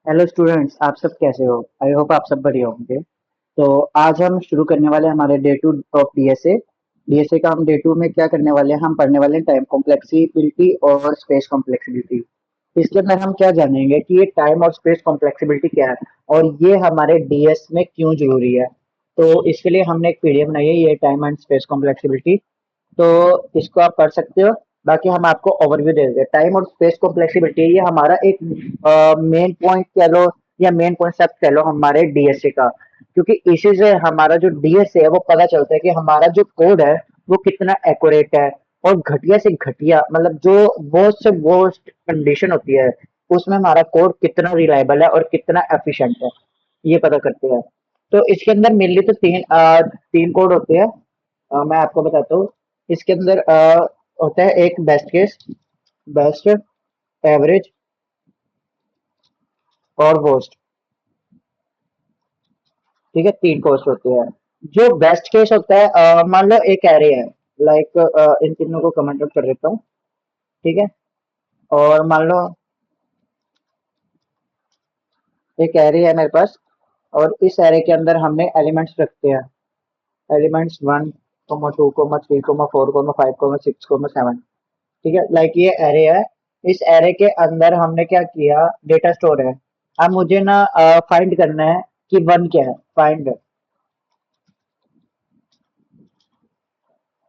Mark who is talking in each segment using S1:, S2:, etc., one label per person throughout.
S1: Hello students, आप सब कैसे हो? आई होप आप सब बढ़िया होंगे। तो आज हम शुरू करने वाले हैं हमारे day two of DSA. DSA का हम डे टू में क्या करने वाले हैं, हम पढ़ने वाले हैं टाइम कॉम्प्लेक्सिबिलिटी और स्पेस कॉम्प्लेक्सिबिलिटी। इसके अंदर हम क्या जानेंगे कि ये टाइम और स्पेस कॉम्प्लेक्सिबिलिटी क्या है और ये हमारे डीएस में क्यों जरूरी है। तो इसके लिए हमने एक पीडीएफ बनाई है, ये टाइम एंड स्पेस कॉम्प्लेक्सिबिलिटी। तो इसको आप पढ़ सकते हो। बाकी हम आपको ओवरव्यू दे देते हैं। टाइम और स्पेस कॉम्प्लेक्सिबिलिटी ये हमारा एक मेन पॉइंट कह लो या मेन कॉन्सेप्ट कह लो हमारे डीएसए का। क्योंकि इसी से हमारा जो डीएसए है वो पता चलता है कि हमारा जो कोड है वो कितना एक्यूरेट है और घटिया से घटिया मतलब जो वर्स्ट से वर्स्ट कंडीशन होती है उसमें हमारा कोड कितना रिलायबल है और कितना एफिशिएंट है, ये पता करते हैं। तो इसके अंदर मेनली तो तीन कोड होते हैं। मैं आपको बताता हूँ। इसके अंदर होता है एक बेस्ट केस, बेस्ट, एवरेज और वर्स्ट। ठीक है, तीन कोर्स होते हैं। जो बेस्ट केस होता है, मान लो एक एरे है, लाइक इन तीनों को कमेंट आउट कर देता हूँ। ठीक है, और मान लो एक एरे है मेरे पास और इस एरे के अंदर हमने एलिमेंट्स रखते हैं। एलिमेंट्स 1, 2, 3, 4, 5, 6, 7। ठीक है, लाइक ये एरे है। इस एरे के अंदर हमने क्या किया, डेटा स्टोर है। अब मुझे ना फाइंड करना है कि वन क्या है, फाइंड।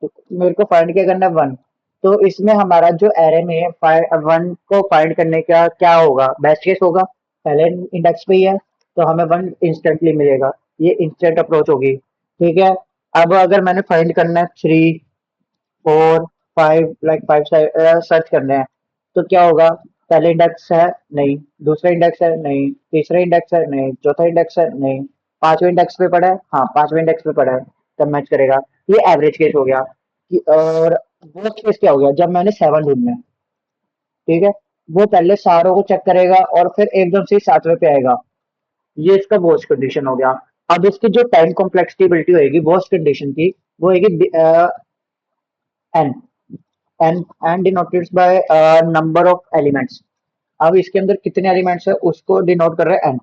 S1: तो मेरे को फाइंड क्या करना है, वन। तो इसमें हमारा जो एरे में वन को फाइंड करने का क्या होगा, बेस्ट केस होगा। पहले इंडेक्स पे ही है तो हमें वन इंस्टेंटली मिलेगा। ये इंस्टेंट अप्रोच होगी। ठीक है। अब अगर मैंने फाइंड करना है 3, 4, 5, लाइक 5 सर्च करने हैं तो क्या होगा। पहले इंडेक्स है, नहीं। दूसरा इंडेक्स है, नहीं। तीसरा इंडेक्स है, नहीं। चौथा इंडेक्स है, नहीं। पांचवें इंडेक्स पे पड़ा है, हाँ पांचवें इंडेक्स पे पड़ा है, तब मैच करेगा। ये एवरेज केस हो गया। और वर्स्ट केस क्या हो गया, जब मैंने 7 ढूंढना है। ठीक है, वो पहले सारों को चेक करेगा और फिर एकदम से 7वें पे आएगा। ये इसका वर्स्ट कंडीशन हो गया। अब इसकी जो टाइम कॉम्प्लेक्सिबिलिटी होगी वर्स्ट कंडीशन की, वो होगी N. N denoted by number of elements. अब इसके अंदर कितने एलिमेंट्स है उसको डिनोट कर रहे हैं एन।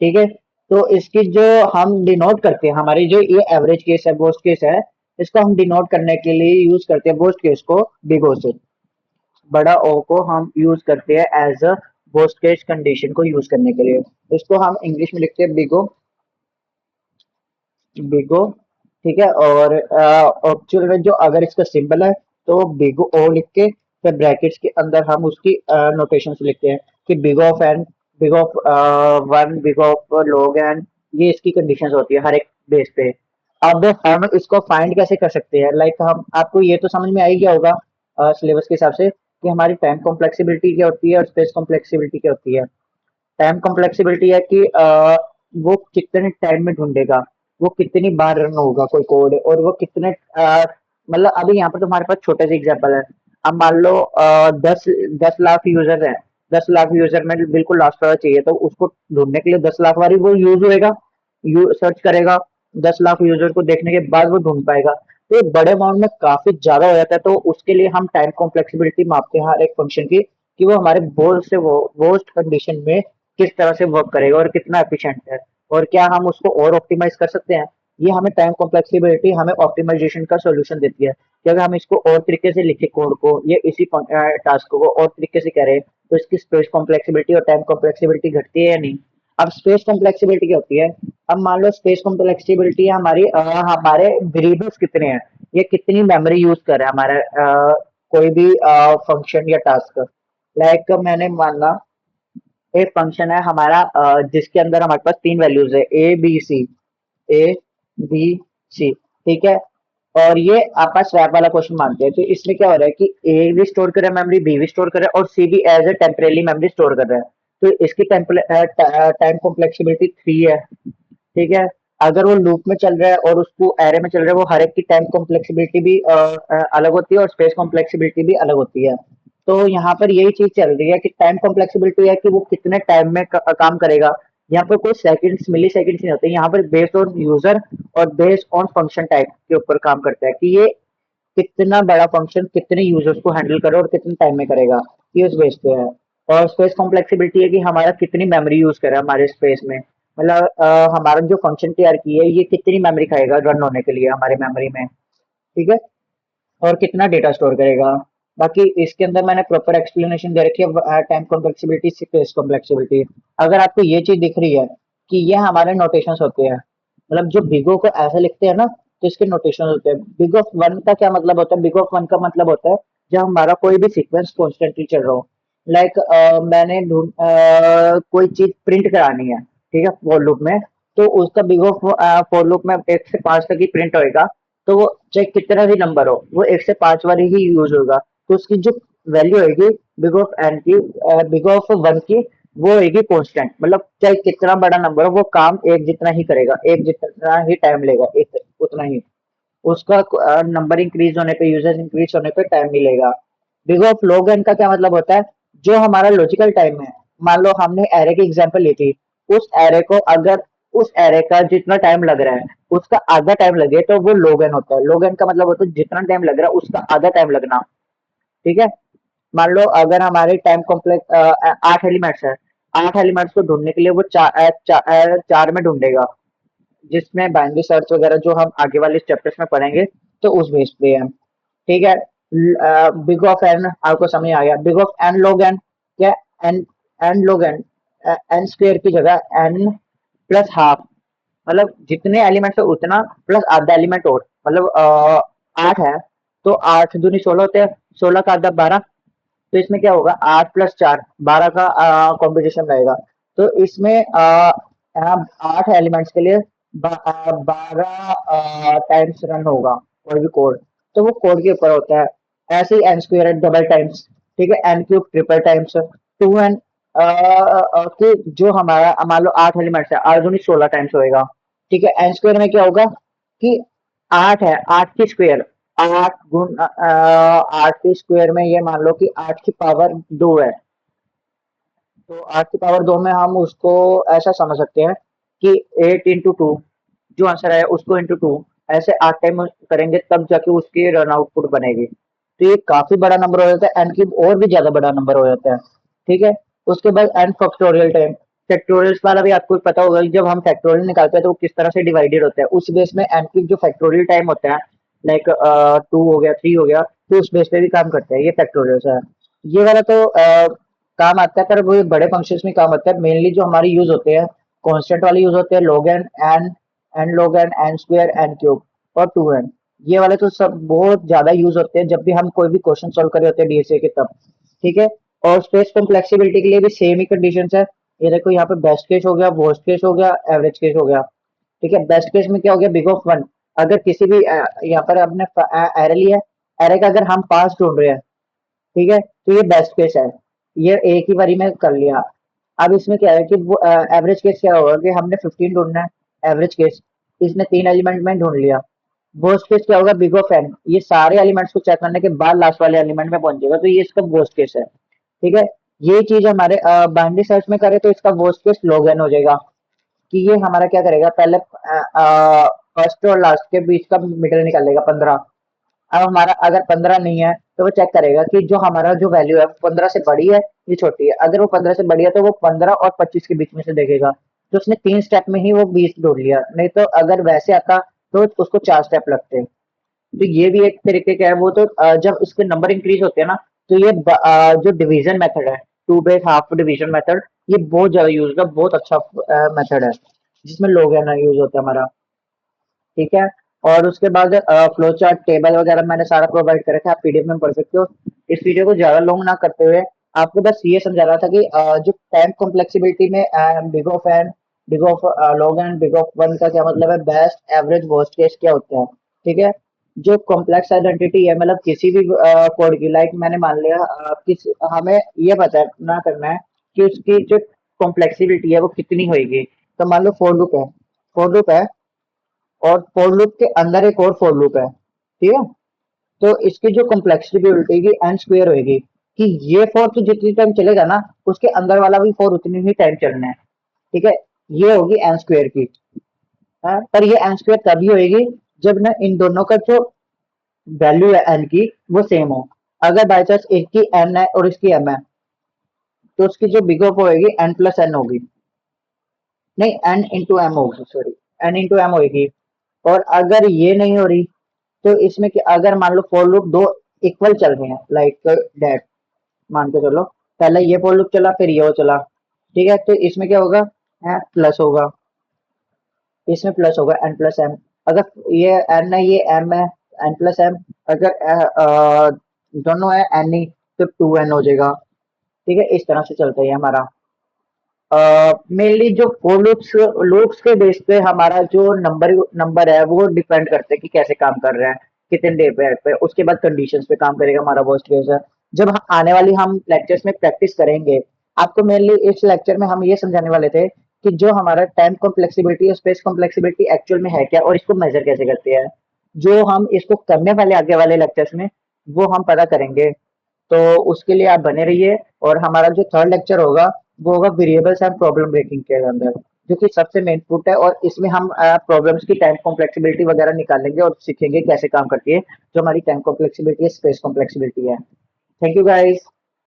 S1: ठीक है। तो इसकी जो हम डिनोट करते हैं, हमारी जो ये एवरेज केस है, वर्स्ट केस है, इसको हम डिनोट करने के लिए यूज करते हैं वर्स्ट केस को बिग ओ से। बड़ा ओ को हम यूज करते हैं as a worst case condition को यूज करने के लिए। इसको हम इंग्लिश में लिखते हैं बिगो, बिगो। ठीक है। और एक्चुअल में जो अगर इसका सिंबल है तो बिग ओ लिख के फिर ब्रैकेट्स के अंदर हम उसकी नोटेशन लिखते हैं कि big of N, big of one, big of log N. ये इसकी कंडीशंस होती है हर एक बेस पे। अब हम इसको फाइंड कैसे कर सकते हैं, लाइक हम आपको ये तो समझ में आ ही गया होगा सिलेबस के हिसाब से कि हमारी टाइम कॉम्प्लेक्सिबिलिटी क्या होती है और स्पेस कॉम्प्लेक्सिबिलिटी क्या होती है। टाइम कॉम्प्लेक्सिबिलिटी है कि वो कितने टाइम में ढूंढेगा, वो कितनी बार रन होगा कोई कोड और वो कितने मतलब अभी यहाँ पर तुम्हारे पास छोटे से एग्जांपल है। अब मान लो 10 10 लाख यूजर है। 10 लाख यूजर में बिल्कुल लास्ट वाला चाहिए तो उसको ढूंढने के लिए 10 लाख बारी वो यूज होएगा, सर्च करेगा। 10 लाख यूजर को देखने के बाद वो ढूंढ पाएगा। तो ये बड़े अमाउंट में काफी ज्यादा हो जाता है, तो उसके लिए हम टाइम कॉम्प्लेक्सिबिलिटी मापते हैं हर एक फंक्शन की कि वो हमारे बोर्ड से वो वर्स्ट कंडीशन में किस तरह से वर्क करेगा और कितना एफिशिएंट है और क्या हम उसको और ऑप्टिमाइज कर सकते हैं। ये हमें टाइम कॉम्प्लेक्सिबिलिटी हमें ऑप्टिमाइजेशन का सॉल्यूशन देती है कि अगर हम इसको और तरीके से लिखे कोड को, ये इसी टास्क को और तरीके से करें तो इसकी स्पेस कॉम्प्लेक्सिबिलिटी और टाइम कॉम्प्लेक्सिबिलिटी घटती है या नहीं। अब स्पेस कॉम्प्लेक्सिबिलिटी क्या होती है। अब मान लो स्पेस कॉम्प्लेक्सिबिलिटी हमारी हमारे वेरिएबल्स कितने हैं, ये कितनी मेमोरी यूज कर रहा है हमारा कोई भी फंक्शन या टास्क। लाइक मैंने माना एक फंक्शन है हमारा जिसके अंदर हमारे पास तीन वैल्यूज है A B C, A B C. ठीक है। और ये आपका स्वैप वाला क्वेश्चन मानते हैं तो इसमें क्या हो रहा है कि ए भी स्टोर कर रहा है मेमोरी, बी भी स्टोर कर रहा है और सी भी as a temporary memory store कर रहा है। तो इसकी टाइम कॉम्प्लेक्सिबिलिटी 3 है। ठीक है। अगर वो लूप में चल रहा है और उसको एरे में चल रहा है, वो हर एक की टाइम कॉम्प्लेक्सिबिलिटी भी अलग होती है और स्पेस कॉम्प्लेक्सिबिलिटी भी अलग होती है। तो यहाँ पर यही चीज चल रही है कि टाइम कॉम्प्लेक्सिबिलिटी है कि वो कितने टाइम में काम करेगा। यहाँ पर कोई सेकंड्स मिली सेकंड्स नहीं होते, यहाँ पर बेस्ड ऑन यूजर और बेस्ड ऑन फंक्शन टाइप के ऊपर काम करता है कि ये कितना बड़ा फंक्शन कितने यूजर्स को हैंडल करे और कितने टाइम में करेगा, ये उस बेस पे है। और स्पेस कॉम्प्लेक्सिबिलिटी है कि हमारा कितनी मेमोरी यूज करे हमारे स्पेस में, मतलब हमारा जो फंक्शन तैयार की है ये कितनी मेमोरी खाएगा रन होने के लिए हमारे मेमोरी में, ठीक है, और कितना डेटा स्टोर करेगा। बाकी इसके अंदर मैंने प्रॉपर एक्सप्लेनेशन दे रखी है टाइम कॉम्प्लेक्सिबिलिटी, स्पेस कॉम्प्लेक्सिबिलिटी। अगर आपको ये चीज दिख रही है कि ये हमारे नोटेशंस होते हैं, मतलब जो बिगो को ऐसे लिखते हैं ना, तो इसके नोटेशन होते हैं। बिग ऑफ वन का क्या मतलब होता है? बिग ऑफ वन का मतलब होता है जब हमारा कोई भी सीक्वेंस कॉन्स्टेंटली चल रहा हो। लाइक मैंने कोई चीज प्रिंट करानी है, ठीक है, फॉर लूप में, तो उसका बिग ऑफ फॉर लूप में 1 से 5 तक ही प्रिंट होएगा। तो वो चाहे कितना भी नंबर हो वो 1 से 5 वाली ही यूज होगा। तो उसकी जो वैल्यू होगी बिग ऑफ एन की, बिग ऑफ वन की, वो होगी कांस्टेंट, मतलब चाहे कितना बड़ा नंबर हो वो काम एक जितना ही करेगा, एक जितना ही टाइम लेगा, एक उतना ही उसका नंबर इंक्रीज होने पे, यूजर इंक्रीज होने पे टाइम मिलेगा। बिग ऑफ लॉग एन का क्या मतलब होता है? जो हमारा लॉजिकल टाइम है, मान लो हमने एरे की एग्जांपल ली थी, उस एरे को अगर उस एरे का जितना टाइम लग रहा है उसका आधा टाइम लगे तो वो log n होता है। log n का मतलब होता है जितना टाइम लग रहा है उसका आधा टाइम लगना, ठीक है। मान लो अगर हमारे टाइम कॉम्प्लेक्स 8 एलिमेंट्स है, 8 एलिमेंट्स को ढूंढने के लिए वो चार में ढूंढेगा, जिसमें बाइनरी सर्च वगैरह जो हम आगे वाले चैप्टर्स में पढ़ेंगे, तो उस बेस पे है, ठीक है। बिग ऑफ एन आपको समझ आ गया। Big of N log n क्या? N N log n, N square की जगह एन प्लस हाफ, मतलब जितने एलिमेंट्स है उतना प्लस आधा एलिमेंट और, मतलब 8 है तो 8 दूनी 16 होते हैं, 16 का आधा 12। तो इसमें क्या होगा? 8 + 4 12 का कॉम्बिनेशन रहेगा। तो इसमें 8 एलिमेंट्स के लिए 12 टाइम्स रन होगा कोई भी कोड, तो वो कोड के ऊपर होता है। ऐसे ही एन स्क्वायर डबल टाइम्स, ठीक है, N cube triple times, two N कि जो हमारा मान लो 8 एलिमेंट्स है, 8 दूनी 16 टाइम्स होएगा, ठीक है। एन स्क्वायर में क्या होगा कि 8 है, 8 की स्क्वायर, 8 के स्क्वायर में ये मान लो कि 8 की पावर 2 है, तो 8 की पावर 2 में हम उसको ऐसा समझ सकते हैं कि 8 × 2, जो आंसर आया उसको × 2, ऐसे 8 टाइम करेंगे तब जाके उसकी रन आउटपुट बनेगी। तो ये काफी बड़ा नंबर हो जाता है, एन क्यूब और भी ज्यादा बड़ा नंबर हो जाता है, ठीक है। उसके बाद एन फैक्टोरियल टाइम, फैक्टोरियल वाला भी आपको पता होगा कि जब हम फैक्टोरियल निकालते हैं तो वो किस तरह से डिवाइडेड होता है, उस बेस में एन क्यूब जो फैक्टोरियल टाइम होता है, लाइक 2 हो गया 3 हो गया, तो उस बेस पे भी काम करते हैं, ये फैक्टोरियल है। ये वाला तो काम आता है, पर वो बड़े फंक्शंस में काम आता है। मेनली जो हमारे यूज होते हैं कांस्टेंट वाले यूज होते हैं, log n, N log n, N square, N cube और 2n। ये वाले तो सब बहुत ज्यादा यूज होते हैं जब भी हम कोई भी क्वेश्चन सॉल्व कर रहे होते हैं डीएसए के तब, ठीक है। और स्पेस कॉम्प्लेक्सिबिलिटी के लिए भी सेम ही कंडीशन है। ये देखो यहाँ पे बेस्ट केस हो गया, वर्स्ट केस हो गया, एवरेज केस हो गया, ठीक है। बेस्ट केस में क्या हो गया? बिग ऑफ वन, अगर किसी भी यहाँ पर आपने एरे लिया है, एरे का अगर हम पास ढूंढ रहे हैं, ठीक है, तो ये बेस्ट केस है, ये एक ही बारी में कर लिया। अब इसमें क्या है कि एवरेज केस क्या होगा कि हमने 15 ढूंढना है, एवरेज केस इसने 3 एलिमेंट में ढूंढ लिया। वर्स्ट केस क्या होगा? बिग ऑफ एन, ये सारे एलिमेंट्स को चेक करने के बाद लास्ट वाले एलिमेंट में पहुंचेगा, तो ये इसका वर्स्ट केस है, ठीक है। ये चीज हमारे बाइनरी सर्च में करे तो इसका वर्स्ट केस log n हो जाएगा, कि ये हमारा क्या करेगा, पहले फर्स्ट और लास्ट के बीच का मिडल निकालेगा 15। अब हमारा अगर 15 नहीं है तो वो चेक करेगा कि जो हमारा जो वैल्यू है 15 से बड़ी है या छोटी है। अगर वो 15 से बड़ी है तो वो 15 और 25 के बीच में से देखेगा, तो उसने 3 स्टेप में ही वो 20 ढूंढ लिया। नहीं तो अगर वैसे आता तो उसको 4 स्टेप लगते हैं। तो ये भी एक तरीके का है। वो तो जब इसके नंबर इंक्रीज होते हैं ना, तो ये जो डिवीजन मेथड है, two base half division method, ये बहुत ज्यादा यूज का बहुत अच्छा मेथड है, जिसमें लोग है ना यूज होता है हमारा, ठीक है। और उसके बाद फ्लो चार्ट टेबल वगैरह मैंने सारा प्रोवाइड कर रखा है, आप पीडीएफ में पढ़ सकते हो। इस वीडियो को ज्यादा लॉन्ग ना करते हुए आपको बस ये समझा रहा था कि जो टाइम कॉम्प्लेक्सिबिलिटी में big of N, big of log N, big of one का क्या मतलब है, बेस्ट एवरेज वर्स्ट केस क्या होता है, ठीक है। जो कॉम्प्लेक्स आइडेंटिटी है, मतलब किसी भी कोड की, लाइक मैंने मान लिया हमें ये पता ना करना है कि उसकी जो कॉम्प्लेक्सिबिलिटी है वो कितनी होगी। तो मान लो फोर लूप है, फोर लूप है, और फॉर लूप के अंदर एक और फॉर लूप है, ठीक है। तो इसकी जो कॉम्प्लेक्सिटी होगी एन स्क्वायर होगी, कि ये फॉर तो जितनी टाइम चलेगा ना उसके अंदर वाला भी फॉर उतनी ही टाइम चलना है, ठीक है। ये होगी एन स्क्वायर की, हाँ? पर ये एन स्क्वायर तभी होगी जब ना इन दोनों का जो वैल्यू है एन की वो सेम हो। अगर बाई चांस एक की एन है और इसकी एम है, तो उसकी जो बिग ऑफ होएगी एन प्लस एन होगी, नहीं एन इंटू एम होगी, सॉरी एन इंटू एम होगी। और अगर ये नहीं हो रही तो इसमें कि अगर मान लो फॉर लूप दो इक्वल चल रहे हैं लाइक डेट, मान के चलो पहले ये फॉर लूप चला फिर ये वो चला, ठीक है, तो इसमें क्या होगा, प्लस होगा, इसमें प्लस होगा एन प्लस एम। अगर ये एन है ये एम है, एन प्लस एम, अगर दोनों है एन ही तो टू एन हो जाएगा, ठीक है, इस तरह से चलता है ये हमारा। मेनली जो फोर लूप्स लूप्स के बेस पे हमारा जो नंबर नंबर है वो डिपेंड करते हैं कि कैसे काम कर रहे हैं, कितने डे पे, उसके बाद कंडीशंस पे काम करेगा हमारा वर्स्ट केस है। जब आने वाली हम लेक्चर्स में प्रैक्टिस करेंगे, आपको मेनली इस लेक्चर में हम ये समझाने वाले थे कि जो हमारा टाइम कॉम्प्लेक्सिबिलिटी और स्पेस कॉम्प्लेक्सिबिलिटी एक्चुअल में है क्या और इसको मेजर कैसे करते हैं। जो हम इसको करने वाले आगे वाले लेक्चर्स में वो हम पता करेंगे, तो उसके लिए आप बने रहिए। और हमारा जो थर्ड लेक्चर होगा वो होगा वेरिएबल्स एंड प्रॉब्लम ब्रेकिंग के अंदर, जो कि सबसे मेन फुट है, और इसमें हम प्रॉब्लम्स की टाइम कॉम्प्लेक्सिबिलिटी वगैरह निकालेंगे और सीखेंगे कैसे काम करती है जो हमारी टाइम कॉम्प्लेक्सिबिलिटी है, स्पेस कॉम्प्लेक्सिबिलिटी है। Thank you guys.